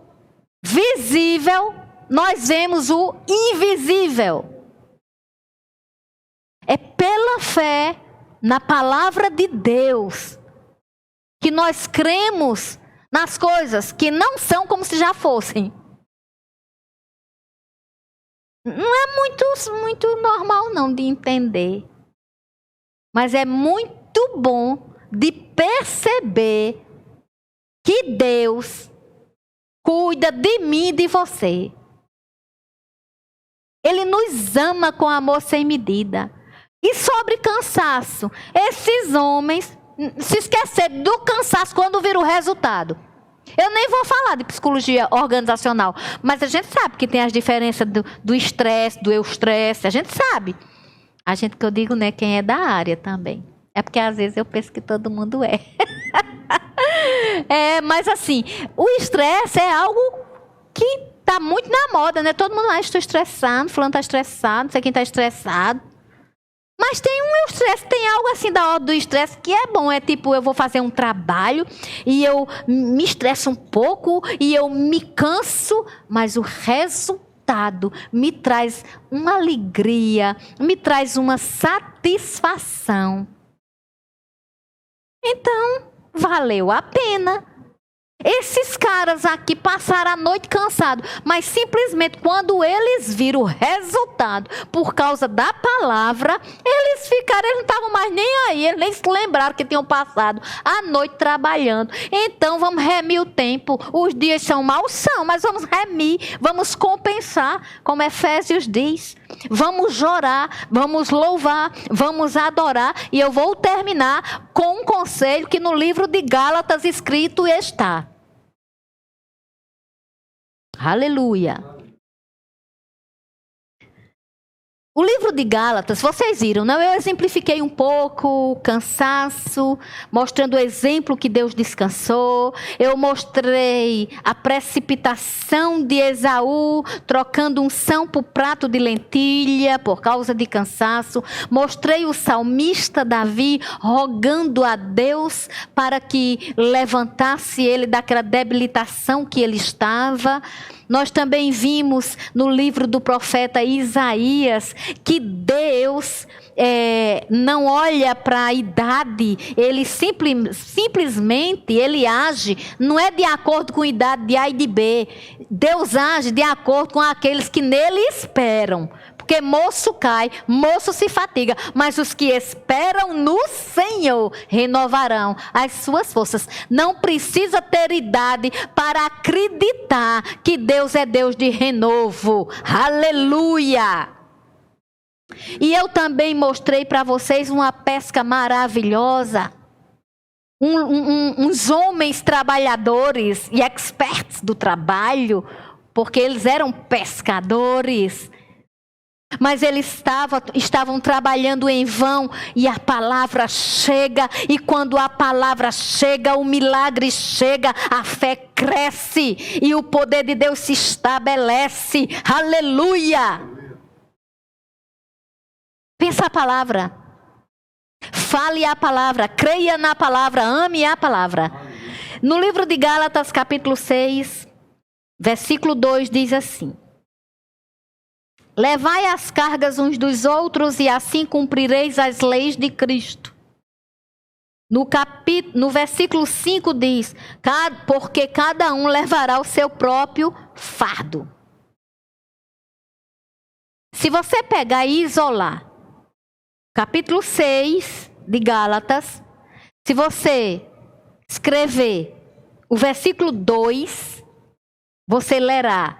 Speaker 1: visível nós vemos o invisível. É pela fé na palavra de Deus que nós cremos nas coisas que não são como se já fossem. Não é muito normal não de entender. Mas é muito bom de perceber que Deus cuida de mim e de você. Ele nos ama com amor sem medida. E sobre cansaço, esses homens se esqueceram do cansaço quando viram o resultado. Eu nem vou falar de psicologia organizacional, mas a gente sabe que tem as diferenças do estresse, do eustresse, a gente sabe. A gente que eu digo, né, quem é da área também. É porque às vezes eu penso que todo mundo é. Mas assim, o estresse é algo que está muito na moda, né? Todo mundo, estou estressado, fulano está estressado, não sei quem está estressado. Mas tem um estresse, tem algo assim da ordem do estresse que é bom. É tipo, eu vou fazer um trabalho e eu me estresso um pouco e eu me canso, mas o resultado me traz uma alegria, me traz uma satisfação. Então, valeu a pena. Esses caras aqui passaram a noite cansados, mas simplesmente quando eles viram o resultado, por causa da palavra, eles não estavam mais nem aí, eles nem se lembraram que tinham passado a noite trabalhando. Então vamos remir o tempo, os dias são maus, são, mas vamos remir, vamos compensar, como Efésios diz. Vamos orar, vamos louvar, vamos adorar, e eu vou terminar com um conselho que no livro de Gálatas escrito está. Aleluia. O livro de Gálatas, vocês viram, não? Eu exemplifiquei um pouco o cansaço, mostrando o exemplo que Deus descansou. Eu mostrei a precipitação de Esaú, trocando unção por prato de lentilha por causa de cansaço. Mostrei o salmista Davi rogando a Deus para que levantasse ele daquela debilitação que ele estava. Nós também vimos no livro do profeta Isaías que Deus não olha para a idade, ele simplesmente ele age, não é de acordo com a idade de A e de B. Deus age de acordo com aqueles que nele esperam. Porque moço cai, moço se fatiga, mas os que esperam no Senhor renovarão as suas forças. Não precisa ter idade para acreditar que Deus é Deus de renovo. Aleluia! E eu também mostrei para vocês uma pesca maravilhosa. Uns homens trabalhadores e experts do trabalho, porque eles eram pescadores. Mas eles estavam trabalhando em vão, e a palavra chega, e quando a palavra chega, o milagre chega, a fé cresce, e o poder de Deus se estabelece. Aleluia! Pensa a palavra, fale a palavra, creia na palavra, ame a palavra. No livro de Gálatas, capítulo 6, versículo 2, diz assim: levai as cargas uns dos outros e assim cumprireis as leis de Cristo. No versículo 5 diz: porque cada um levará o seu próprio fardo. Se você pegar e isolar capítulo 6 de Gálatas, se você escrever o versículo 2, você lerá: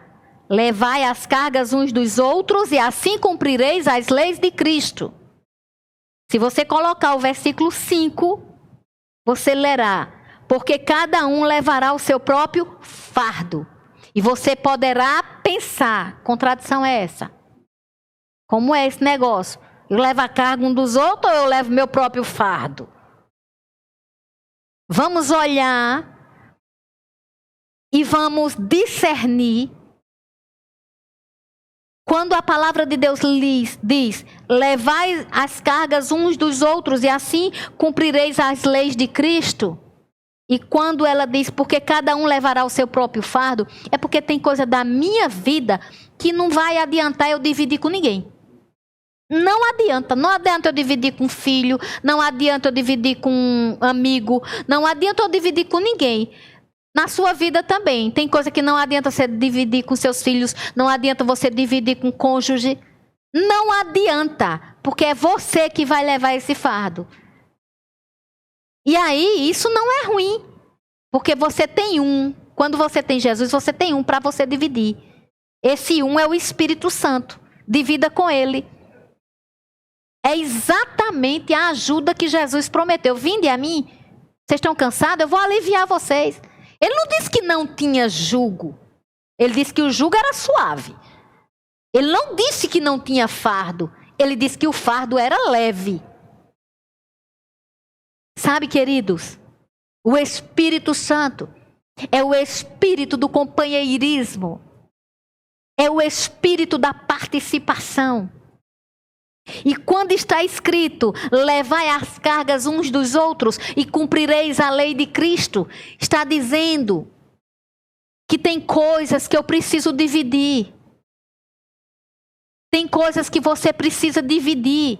Speaker 1: levai as cargas uns dos outros e assim cumprireis as leis de Cristo. Se você colocar o versículo 5, você lerá: porque cada um levará o seu próprio fardo. E você poderá pensar, contradição é essa? Como é esse negócio? Eu levo a carga um dos outros ou eu levo meu próprio fardo? Vamos olhar e vamos discernir. Quando a palavra de Deus diz: levai as cargas uns dos outros e assim cumprireis as leis de Cristo. E quando ela diz: porque cada um levará o seu próprio fardo, é porque tem coisa da minha vida que não vai adiantar eu dividir com ninguém. Não adianta eu dividir com filho, não adianta eu dividir com um amigo, não adianta eu dividir com ninguém. Na sua vida também, tem coisa que não adianta você dividir com seus filhos, não adianta você dividir com o cônjuge. Não adianta, porque é você que vai levar esse fardo. E aí, isso não é ruim, porque você tem um. Quando você tem Jesus, você tem um para você dividir. Esse um é o Espírito Santo. Divida com ele. É exatamente a ajuda que Jesus prometeu. Vinde a mim, vocês estão cansados? Eu vou aliviar vocês. Ele não disse que não tinha jugo. Ele disse que o jugo era suave. Ele não disse que não tinha fardo. Ele disse que o fardo era leve. Sabe, queridos, o Espírito Santo é o espírito do companheirismo. É o espírito da participação. E quando está escrito: levai as cargas uns dos outros e cumprireis a lei de Cristo, está dizendo que tem coisas que eu preciso dividir. Tem coisas que você precisa dividir.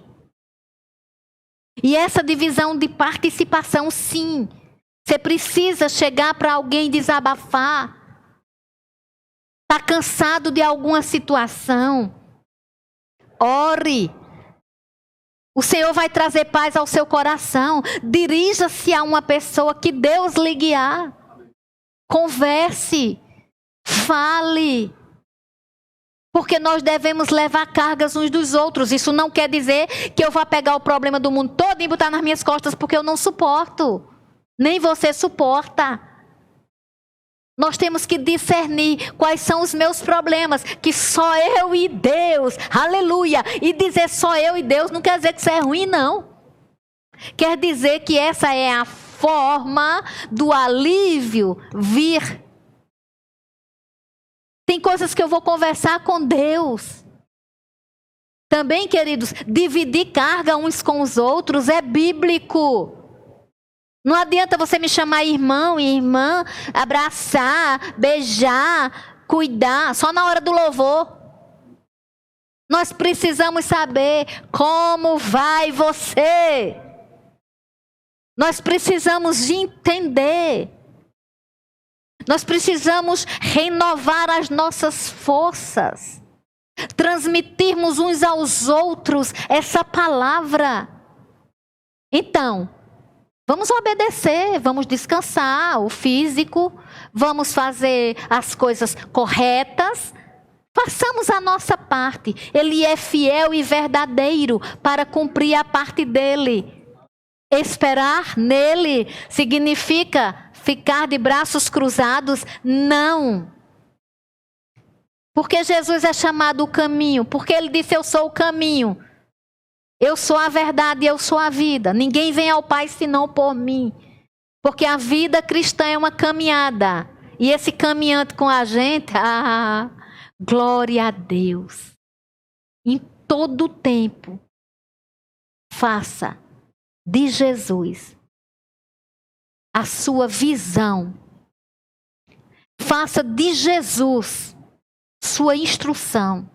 Speaker 1: E essa divisão de participação, sim, Você precisa chegar para alguém e desabafar. Está cansado de alguma situação? Ore. O Senhor vai trazer paz ao seu coração. Dirija-se a uma pessoa que Deus lhe guiar. Converse. Fale. Porque nós devemos levar cargas uns dos outros. Isso não quer dizer que eu vá pegar o problema do mundo todo e botar nas minhas costas, porque eu não suporto. Nem você suporta. Nós temos que discernir quais são os meus problemas, que só eu e Deus, aleluia. E dizer só eu e Deus não quer dizer que isso é ruim, não. Quer dizer que essa é a forma do alívio vir. Tem coisas que eu vou conversar com Deus. Também, queridos, dividir carga uns com os outros é bíblico. Não adianta você me chamar irmão e irmã, abraçar, beijar, cuidar, só na hora do louvor. Nós precisamos saber como vai você. Nós precisamos de entender. Nós precisamos renovar as nossas forças. Transmitirmos uns aos outros essa palavra. Então, vamos obedecer, vamos descansar o físico, vamos fazer as coisas corretas, façamos a nossa parte. Ele é fiel e verdadeiro para cumprir a parte dele. Esperar nele significa ficar de braços cruzados? Não. Porque Jesus é chamado o caminho, porque ele disse: eu sou o caminho. Eu sou a verdade e eu sou a vida. Ninguém vem ao Pai senão por mim. Porque a vida cristã é uma caminhada. E esse caminhando com a gente, glória a Deus. Em todo tempo, faça de Jesus a sua visão. Faça de Jesus sua instrução.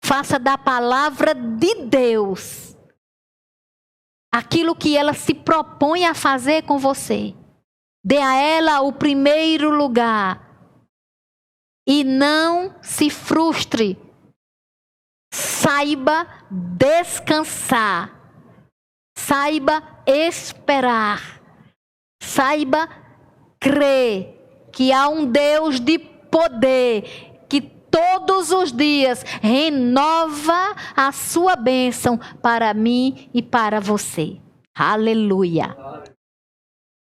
Speaker 1: Faça da palavra de Deus aquilo que ela se propõe a fazer com você. Dê a ela o primeiro lugar. E não se frustre. Saiba descansar. Saiba esperar. Saiba crer que há um Deus de poder que todos os dias renova a sua bênção para mim e para você. Aleluia.